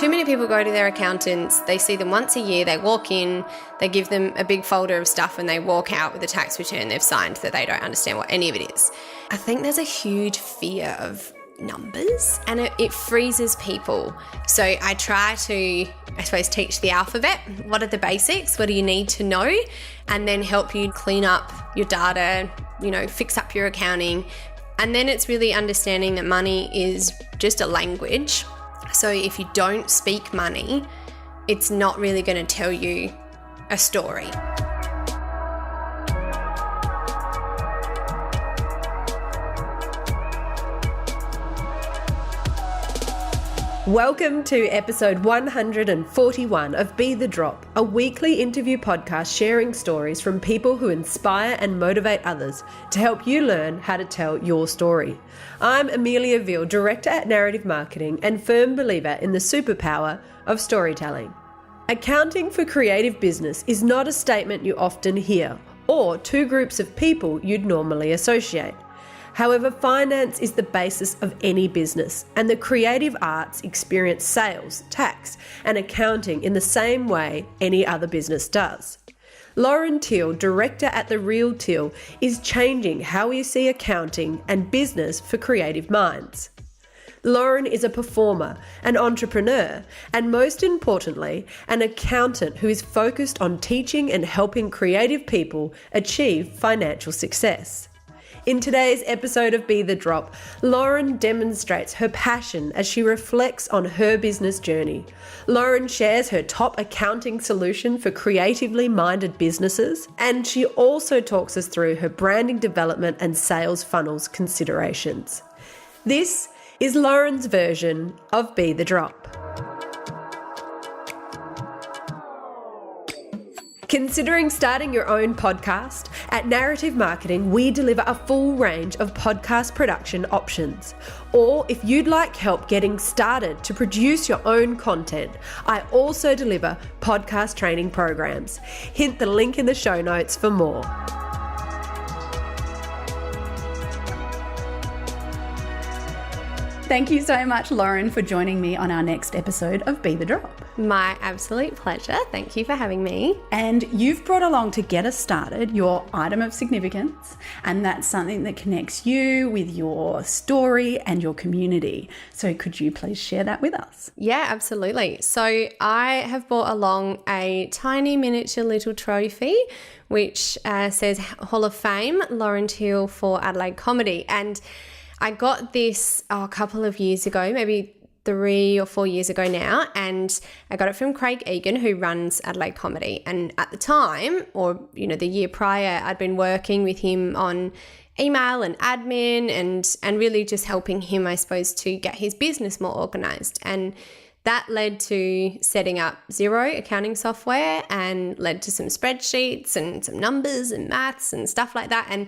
Too many people go to their accountants, they see them once a year, they walk in, they give them a big folder of stuff and they walk out with a tax return they've signed that they don't understand what any of it is. I think there's a huge fear of numbers and it freezes people. So I try to, I suppose, teach the alphabet. What are the basics? What do you need to know? And then help you clean up your data, fix up your accounting. And then it's really understanding that money is just a language. So if you don't speak money, it's not really going to tell you a story. Welcome to episode 141 of Be The Drop, a weekly interview podcast sharing stories from people who inspire and motivate others to help you learn how to tell your story. I'm Real Thiel, Director at Narrative Marketing and firm believer in the superpower of storytelling. Accounting for creative business is not a statement you often hear or two groups of people you'd normally associate. However, finance is the basis of any business, and the creative arts experience sales, tax, and accounting in the same way any other business does. Real Thiel, Director at the Real Thiel, is changing how we see accounting and business for creative minds. Lauren is a performer, an entrepreneur, and most importantly, an accountant who is focused on teaching and helping creative people achieve financial success. In today's episode of Be The Drop, Lauren demonstrates her passion as she reflects on her business journey. Lauren shares her top accounting solution for creatively minded businesses, and she also talks us through her branding development and sales funnels considerations. This is Lauren's version of Be The Drop. Considering starting your own podcast? At Narrative Marketing, we deliver a full range of podcast production options. Or if you'd like help getting started to produce your own content, I also deliver podcast training programs. Hit the link in the show notes for more. Thank you so much, Lauren, for joining me on our next episode of Be The Drop. My absolute pleasure. Thank you for having me. And you've brought along to get us started your item of significance, and that's something that connects you with your story and your community. So could you please share that with us? Yeah, absolutely. So I have brought along a tiny miniature little trophy which says Hall of Fame, Real Thiel for Adelaide Comedy. And I got this a couple of years ago, maybe 3 or 4 years ago now, and I got it from Craig Egan, who runs Adelaide Comedy. And at the time, or the year prior, I'd been working with him on email and admin and really just helping him, I suppose, to get his business more organised. And that led to setting up Xero accounting software and led to some spreadsheets and some numbers and maths and stuff like that. And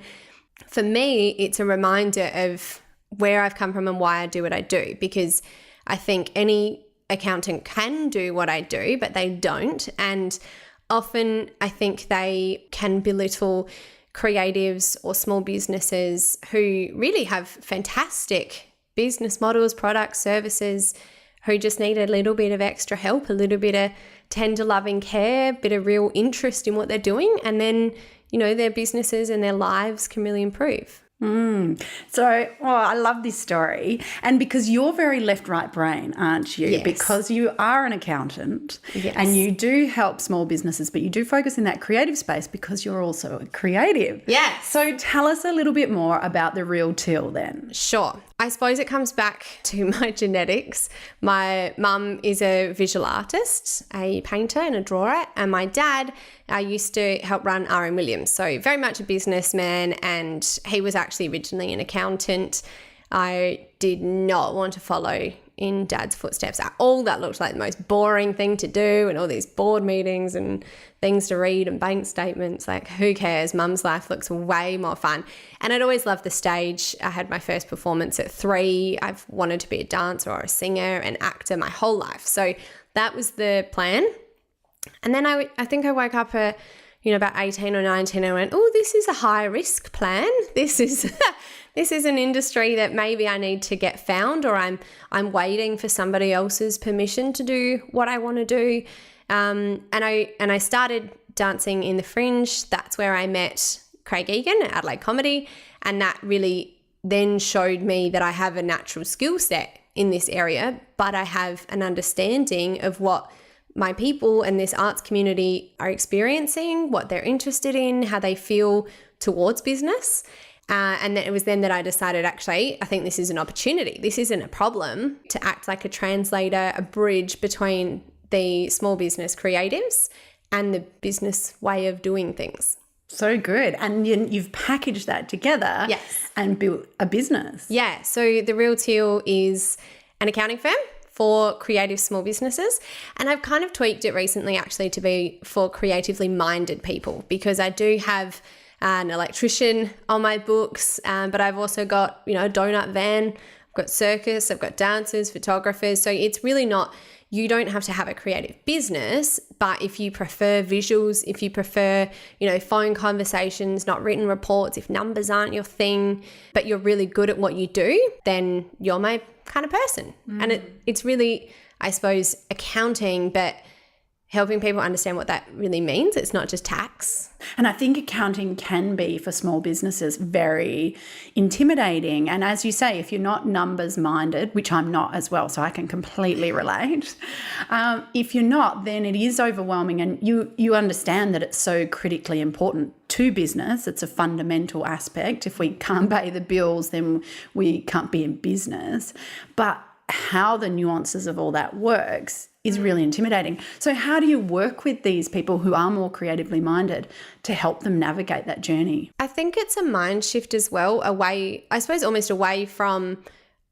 for me, it's a reminder of where I've come from and why I do what I do, because I think any accountant can do what I do, but they don't. And often I think they can belittle creatives or small businesses who really have fantastic business models, products, services, who just need a little bit of extra help, a little bit of tender loving care, a bit of real interest in what they're doing. And then their businesses and their lives can really improve. I love this story. And because you're very left-right brain, aren't you? Yes. Because you are an accountant. Yes. And you do help small businesses, but you do focus in that creative space because you're also a creative. Yeah. So tell us a little bit more about the Real Thiel then. Sure. I suppose it comes back to my genetics. My mum is a visual artist, a painter and a drawer, and my dad used to help run R.M. Williams, so very much a businessman, and he was actually originally an accountant. I did not want to follow in Dad's footsteps at all. That looked like the most boring thing to do, and all these board meetings and things to read and bank statements. Like, who cares? Mum's life looks way more fun. And I'd always loved the stage. I had my first performance at 3. I've wanted to be a dancer or a singer, an actor my whole life. So that was the plan. And then I think I woke up about 18 or 19 and I went, oh, this is a high risk plan. This this is an industry that maybe I need to get found, or I'm waiting for somebody else's permission to do what I want to do. And I started dancing in the Fringe. That's where I met Craig Egan at Adelaide Comedy, and that really then showed me that I have a natural skill set in this area, but I have an understanding of what my people and this arts community are experiencing, what they're interested in, how they feel towards business. And then it was then that I decided, actually, I think this is an opportunity. This isn't a problem, to act like a translator, a bridge between the small business creatives and the business way of doing things. So good. And you've packaged that together. Yes. And built a business. Yeah. So the Real Thiel is an accounting firm for creative small businesses. And I've kind of tweaked it recently actually to be for creatively minded people, because I do have an electrician on my books, but I've also got, a donut van, I've got circus, I've got dancers, photographers. So it's really not, you don't have to have a creative business, but if you prefer visuals, if you prefer, phone conversations, not written reports, if numbers aren't your thing, but you're really good at what you do, then you're my kind of person. And it's really, I suppose, accounting, but helping people understand what that really means. It's not just tax. And I think accounting can be, for small businesses, very intimidating. And as you say, if you're not numbers minded, which I'm not as well, so I can completely relate. If you're not, then it is overwhelming, and you understand that it's so critically important to business. It's a fundamental aspect. If we can't pay the bills, then we can't be in business. But how the nuances of all that works is really intimidating. So how do you work with these people who are more creatively minded to help them navigate that journey? I think it's a mind shift as well, away, I suppose, almost away from,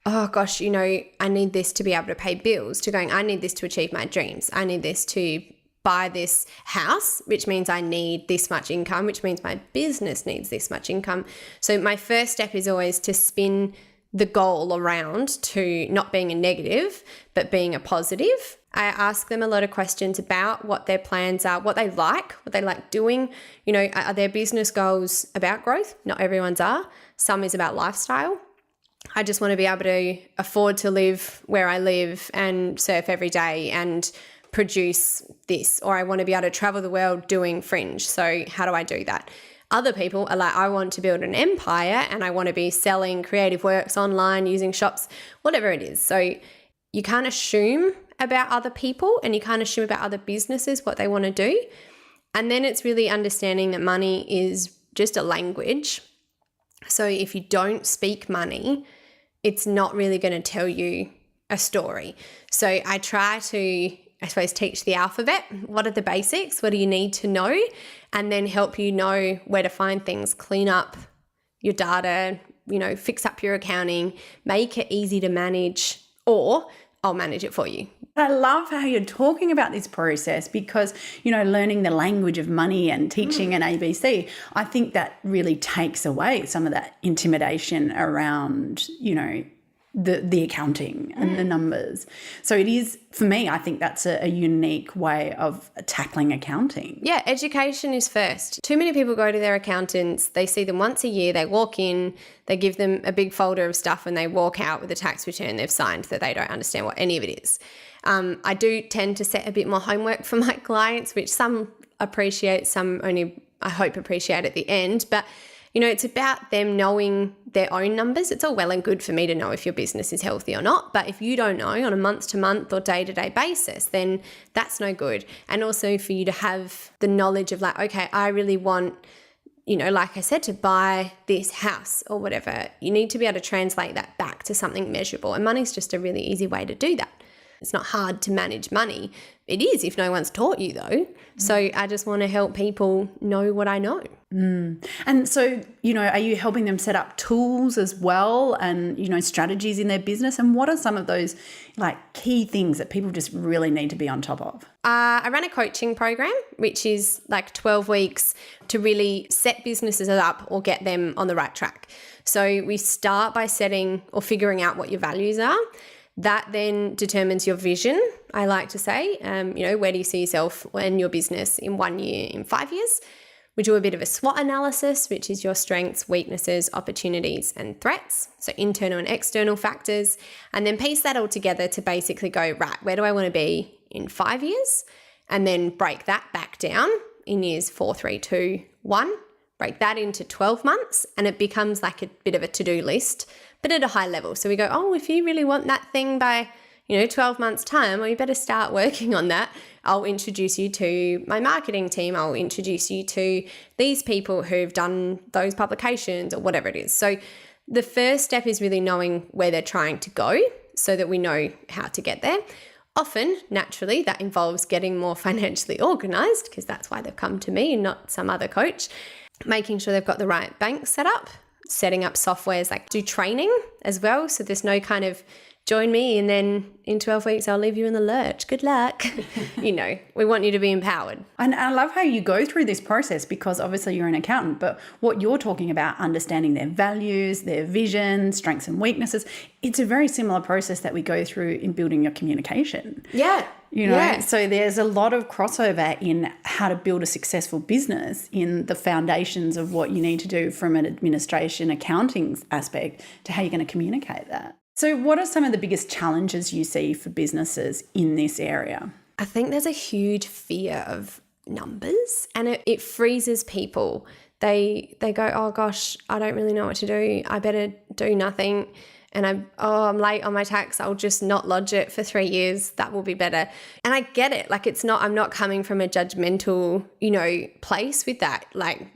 oh gosh, I need this to be able to pay bills, to going, I need this to achieve my dreams. I need this to buy this house, which means I need this much income, which means my business needs this much income. So my first step is always to spin the goal around to not being a negative, but being a positive. I ask them a lot of questions about what their plans are, what they like doing. Are their business goals about growth? Not everyone's are. Some is about lifestyle. I just want to be able to afford to live where I live and surf every day and produce this, or I want to be able to travel the world doing Fringe. So how do I do that? Other people are like, I want to build an empire and I want to be selling creative works online, using shops, whatever it is. So you can't assume about other people, and you can't assume about other businesses what they want to do. And then it's really understanding that money is just a language. So if you don't speak money, it's not really going to tell you a story. So I try to, I suppose, teach the alphabet. What are the basics? What do you need to know? And then help you know where to find things, clean up your data, fix up your accounting, make it easy to manage, or I'll manage it for you. I love how you're talking about this process, because, learning the language of money and teaching an ABC, I think that really takes away some of that intimidation around, the accounting and the numbers. So it is, for me, I think that's a unique way of tackling accounting. Yeah, education is first. Too many people go to their accountants, they see them once a year, they walk in, they give them a big folder of stuff and they walk out with a tax return they've signed that they don't understand what any of it is. I do tend to set a bit more homework for my clients, which some appreciate, some only, I hope, appreciate at the end. But it's about them knowing their own numbers. It's all well and good for me to know if your business is healthy or not. But if you don't know on a month-to-month or day-to-day basis, then that's no good. And also for you to have the knowledge of like, okay, I really want, like I said, to buy this house or whatever. You need to be able to translate that back to something measurable. And money's just a really easy way to do that. It's not hard to manage money. It is if no one's taught you though. So I just want to help people know what I know. And so, are you helping them set up tools as well and, strategies in their business? And what are some of those key things that people just really need to be on top of? I run a coaching program, which is 12 weeks to really set businesses up or get them on the right track. So we start by setting or figuring out what your values are. That then determines your vision, I like to say. Where do you see yourself and your business in 1 year, in 5 years? We do a bit of a SWOT analysis, which is your strengths, weaknesses, opportunities, and threats. So internal and external factors, and then piece that all together to basically go, right, where do I want to be in 5 years? And then break that back down in years 4, 3, 2, 1, break that into 12 months, and it becomes like a bit of a to-do list, but at a high level. So we go, oh, if you really want that thing by 12 months time, well, you better start working on that. I'll introduce you to my marketing team. I'll introduce you to these people who've done those publications or whatever it is. So the first step is really knowing where they're trying to go so that we know how to get there. Often, naturally, that involves getting more financially organized, because that's why they've come to me and not some other coach. Making sure they've got the right bank set up, setting up softwares, like do training as well. So there's no kind of join me and then in 12 weeks I'll leave you in the lurch. Good luck. We want you to be empowered. And I love how you go through this process, because obviously you're an accountant, but what you're talking about, understanding their values, their vision, strengths and weaknesses, it's a very similar process that we go through in building your communication. Yeah. So there's a lot of crossover in how to build a successful business in the foundations of what you need to do from an administration accounting aspect to how you're going to communicate that. So what are some of the biggest challenges you see for businesses in this area? I think there's a huge fear of numbers, and it freezes people. They go, oh gosh, I don't really know what to do. I better do nothing. And I'm late on my tax. I'll just not lodge it for 3 years. That will be better. And I get it. Like, I'm not coming from a judgmental, place with that. Like,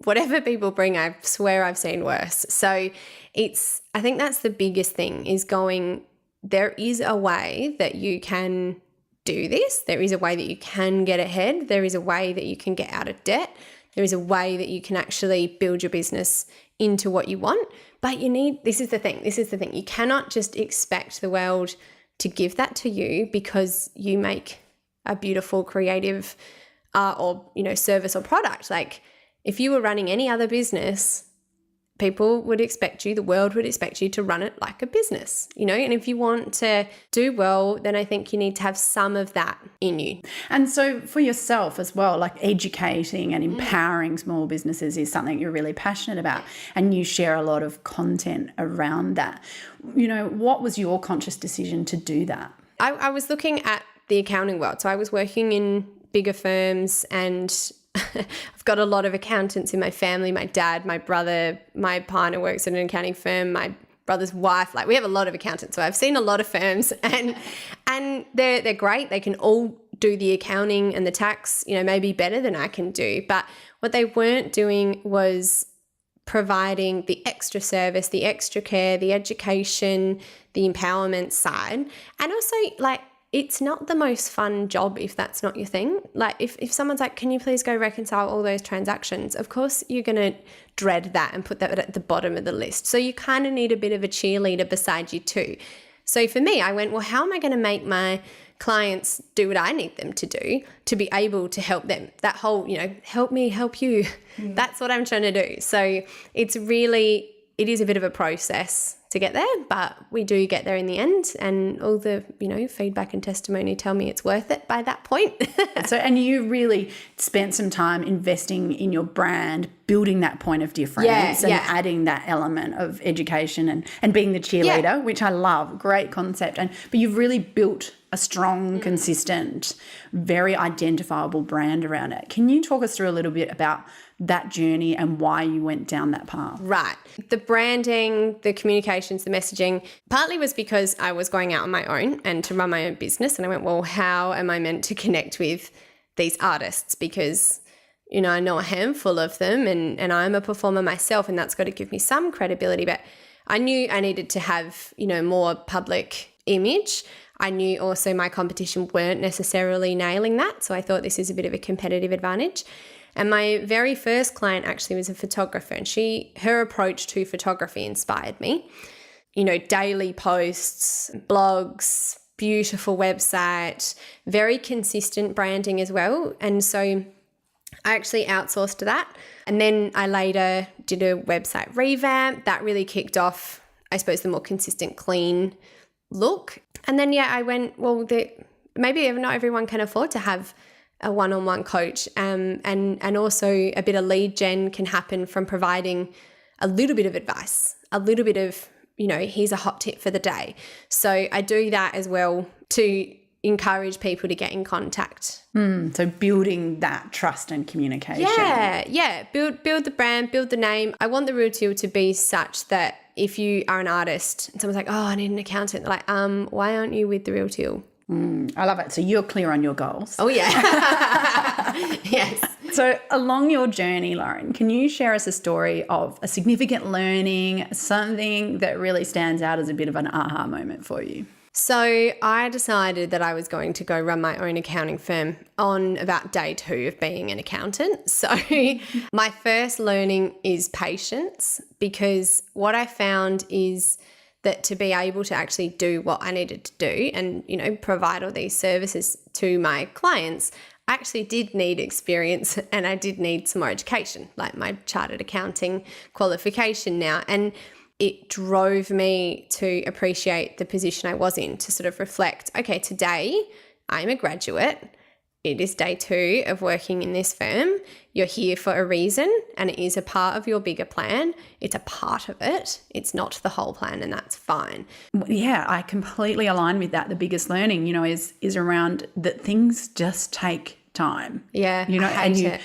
whatever people bring, I swear I've seen worse. So I think that's the biggest thing, is going, there is a way that you can do this. There is a way that you can get ahead. There is a way that you can get out of debt. There is a way that you can actually build your business into what you want. But this is the thing. You cannot just expect the world to give that to you because you make a beautiful, creative art or, service or product. Like, if you were running any other business, people would expect you, the world would expect you to run it like a business, and if you want to do well, then I think you need to have some of that in you. And so for yourself as well, like educating and empowering small businesses is something you're really passionate about, and you share a lot of content around that. What was your conscious decision to do that? I was looking at the accounting world. So I was working in bigger firms, and I've got a lot of accountants in my family. My dad, my brother, my partner works at an accounting firm, my brother's wife. Like, we have a lot of accountants. So I've seen a lot of firms, and they're great. They can all do the accounting and the tax, maybe better than I can do. But what they weren't doing was providing the extra service, the extra care, the education, the empowerment side. And also, like, it's not the most fun job if that's not your thing. Like, if someone's like, can you please go reconcile all those transactions? Of course, you're going to dread that and put that at the bottom of the list. So you kind of need a bit of a cheerleader beside you too. So for me, I went, well, how am I going to make my clients do what I need them to do to be able to help them? That whole, help me, help you. That's what I'm trying to do. So it is a bit of a process to get there, but we do get there in the end, and all the, feedback and testimony tell me it's worth it by that point. And you really spent some time investing in your brand, building that point of difference and adding that element of education and being the cheerleader, which I love. Great concept. But you've really built a strong, consistent, very identifiable brand around it. Can you talk us through a little bit about that journey and why you went down that path? Right. The branding, the communications, the messaging, partly was because I was going out on my own and to run my own business. And I went, well, how am I meant to connect with these artists? Because, I know a handful of them, and I'm a performer myself, and that's got to give me some credibility. But I knew I needed to have, more public image. I knew also my competition weren't necessarily nailing that. So I thought this is a bit of a competitive advantage. And my very first client actually was a photographer, and her approach to photography inspired me. Daily posts, blogs, beautiful website, very consistent branding as well. And so I actually outsourced that. And then I later did a website revamp that really kicked off, I suppose, the more consistent, clean look. And then, I went, well, maybe not everyone can afford to have a one-on-one coach. And also a bit of lead gen can happen from providing a little bit of advice, a little bit of, here's a hot tip for the day. So I do that as well to encourage people to get in contact. So building that trust and communication. Yeah. Build the brand, build the name. I want the Real Thiel to be such that if you are an artist and someone's like, oh, I need an accountant, they're like, why aren't you with the Real Thiel? I love it. So you're clear on your goals. Oh, yeah. Yes. So along your journey, Lauren, can you share us a story of a significant learning, something that really stands out as a bit of an aha moment for you? So I decided that I was going to go run my own accounting firm on about day 2 of being an accountant. So my first learning is patience, because what I found is that to be able to actually do what I needed to do and, provide all these services to my clients, I actually did need experience and I did need some more education, like my chartered accounting qualification now. And it drove me to appreciate the position I was in, to sort of reflect, okay, today I'm a graduate. It is day 2 of working in this firm. You're here for a reason and it is a part of your bigger plan. It's a part of it. It's not the whole plan, and that's fine. Yeah, I completely align with that. The biggest learning, is around that things just take time. Yeah, I hate it.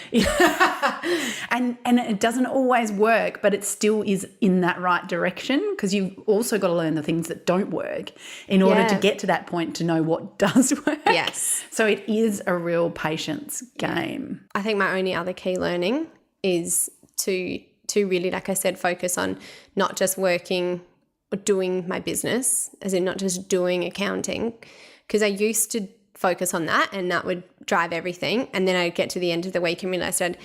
and it doesn't always work, but it still is in that right direction, because you've also got to learn the things that don't work in order to get to that point to know what does work. Yes. So it is a real patience game. I think my only other key learning is to really, like I said, focus on not just working or doing my business, as in not just doing accounting, because I used to focus on that and that would drive everything. And then I'd get to the end of the week and realize I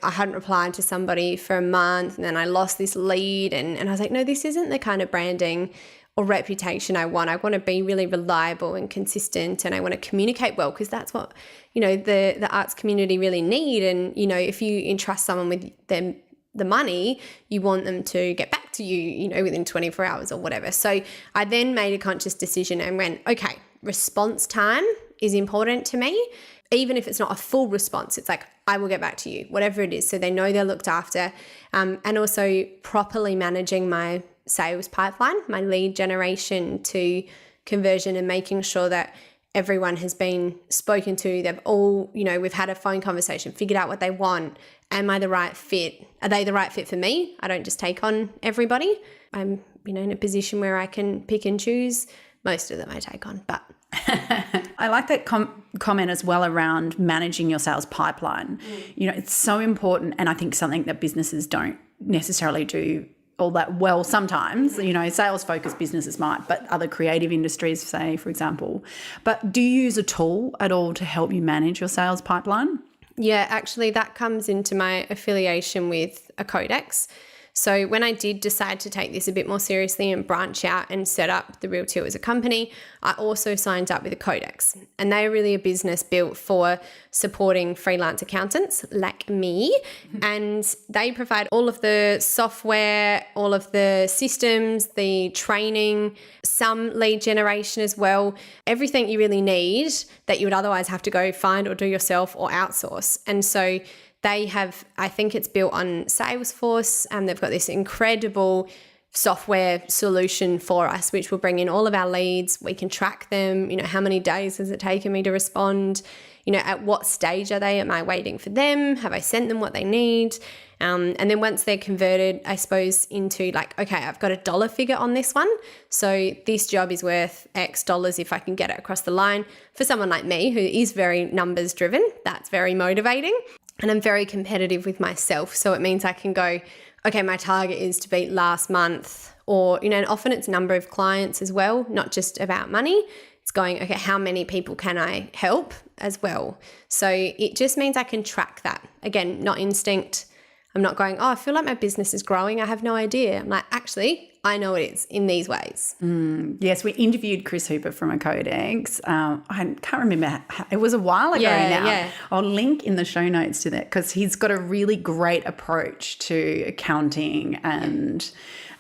hadn't replied to somebody for a month, and then I lost this lead and I was like, no, this isn't the kind of branding or reputation I want. I want to be really reliable and consistent, and I want to communicate well, because that's what, the arts community really need. And, if you entrust someone with the money, you want them to get back to you, within 24 hours or whatever. So I then made a conscious decision and went, okay, response time is important to me. Even if it's not a full response, it's like, I will get back to you, whatever it is. So they know they're looked after. And also properly managing my sales pipeline, my lead generation to conversion, and making sure that everyone has been spoken to. They've all, we've had a phone conversation, figured out what they want. Am I the right fit? Are they the right fit for me? I don't just take on everybody. I'm, in a position where I can pick and choose. Most of them I take on, but. I like that comment as well around managing your sales pipeline. It's so important, and I think something that businesses don't necessarily do all that well sometimes. Sales-focused businesses might, but other creative industries, say, for example. But do you use a tool at all to help you manage your sales pipeline? Yeah, actually that comes into my affiliation with a codex. So when I did decide to take this a bit more seriously and branch out and set up the Real Thiel as a company, I also signed up with a codex. And they're really a business built for supporting freelance accountants like me. And they provide all of the software, all of the systems, the training, some lead generation as well, everything you really need that you would otherwise have to go find or do yourself or outsource. And so they have, I think it's built on Salesforce, and they've got this incredible software solution for us, which will bring in all of our leads. We can track them, how many days has it taken me to respond? At what stage are they? Am I waiting for them? Have I sent them what they need? And then once they're converted, I suppose, into like, okay, I've got a dollar figure on this one. So this job is worth X dollars if I can get it across the line. For someone like me who is very numbers driven, that's very motivating. And I'm very competitive with myself. So it means I can go, okay, my target is to beat last month, or, and often it's number of clients as well, not just about money. It's going, okay, how many people can I help as well? So it just means I can track that. Again, not instinct. I'm not going, oh, I feel like my business is growing. I have no idea. I'm like, actually, I know it is in these ways. Yes, we interviewed Chris Hooper from a Codex. I can't remember. It was a while ago now. Yeah. I'll link in the show notes to that, because he's got a really great approach to accounting, and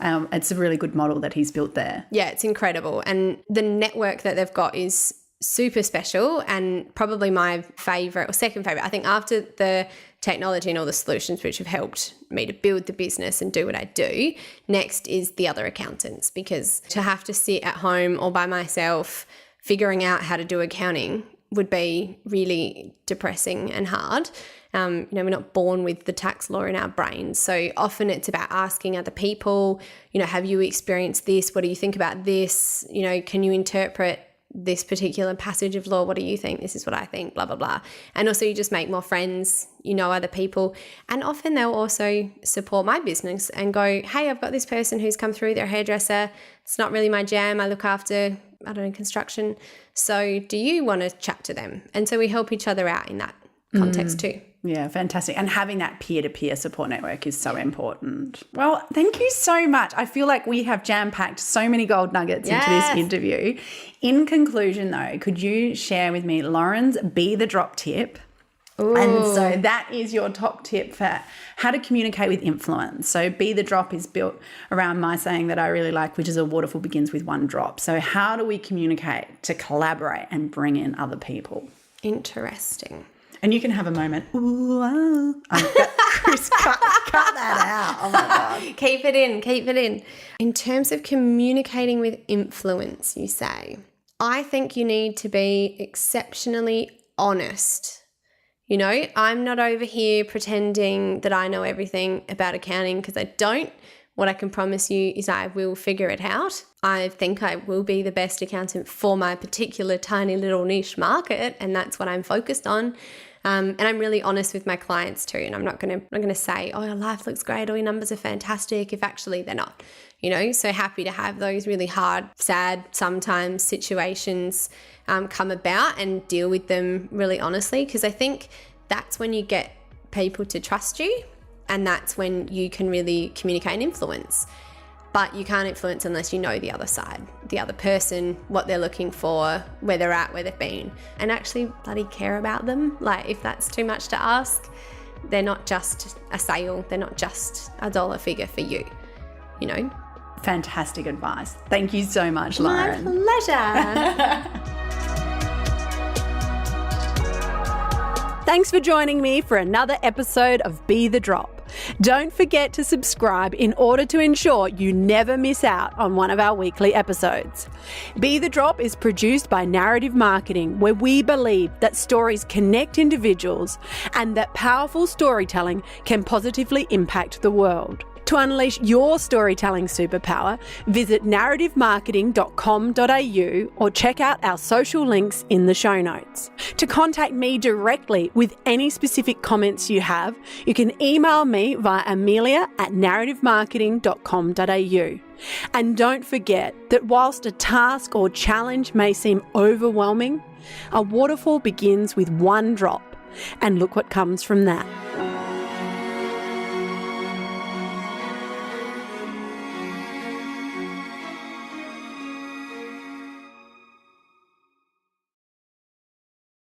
it's a really good model that he's built there. Yeah, it's incredible. And the network that they've got is super special and probably my favorite or second favorite. I think after the technology and all the solutions which have helped me to build the business and do what I do, next is the other accountants, because to have to sit at home all by myself figuring out how to do accounting would be really depressing and hard. We're not born with the tax law in our brains. So often it's about asking other people, have you experienced this? What do you think about this? Can you interpret this particular passage of law? What do you think? This is what I think, blah, blah, blah. And also you just make more friends, other people. And often they'll also support my business and go, hey, I've got this person who's come through, their hairdresser. It's not really my jam. I look after, construction. So do you want to chat to them? And so we help each other out in that context too. Yeah, fantastic. And having that peer-to-peer support network is so important. Well, thank you so much. I feel like we have jam-packed so many gold nuggets into this interview. In conclusion, though, could you share with me Lauren's Be the Drop tip? Ooh. And so that is your top tip for how to communicate with influence. So Be the Drop is built around my saying that I really like, which is a waterfall begins with one drop. So how do we communicate to collaborate and bring in other people? Interesting. And you can have a moment. Ooh, wow. Chris, cut that out. Oh, my God. Keep it in. In terms of communicating with influence, you say, I think you need to be exceptionally honest. I'm not over here pretending that I know everything about accounting, because I don't. What I can promise you is I will figure it out. I think I will be the best accountant for my particular tiny little niche market, and that's what I'm focused on. And I'm really honest with my clients too. And I'm not going to say, oh, your life looks great, or your numbers are fantastic, if actually they're not. So happy to have those really hard, sad, sometimes situations come about and deal with them really honestly, because I think that's when you get people to trust you. And that's when you can really communicate and influence. But you can't influence unless you know the other side, the other person, what they're looking for, where they're at, where they've been, and actually bloody care about them. Like, if that's too much to ask, they're not just a sale. They're not just a dollar figure for you, Fantastic advice. Thank you so much, Lauren. My pleasure. Thanks for joining me for another episode of Be the Drop. Don't forget to subscribe in order to ensure you never miss out on one of our weekly episodes. Be the Drop is produced by Narrative Marketing, where we believe that stories connect individuals and that powerful storytelling can positively impact the world. To unleash your storytelling superpower, visit narrativemarketing.com.au or check out our social links in the show notes. To contact me directly with any specific comments you have, you can email me via amelia@narrativemarketing.com.au. And don't forget that whilst a task or challenge may seem overwhelming, a waterfall begins with one drop, and look what comes from that.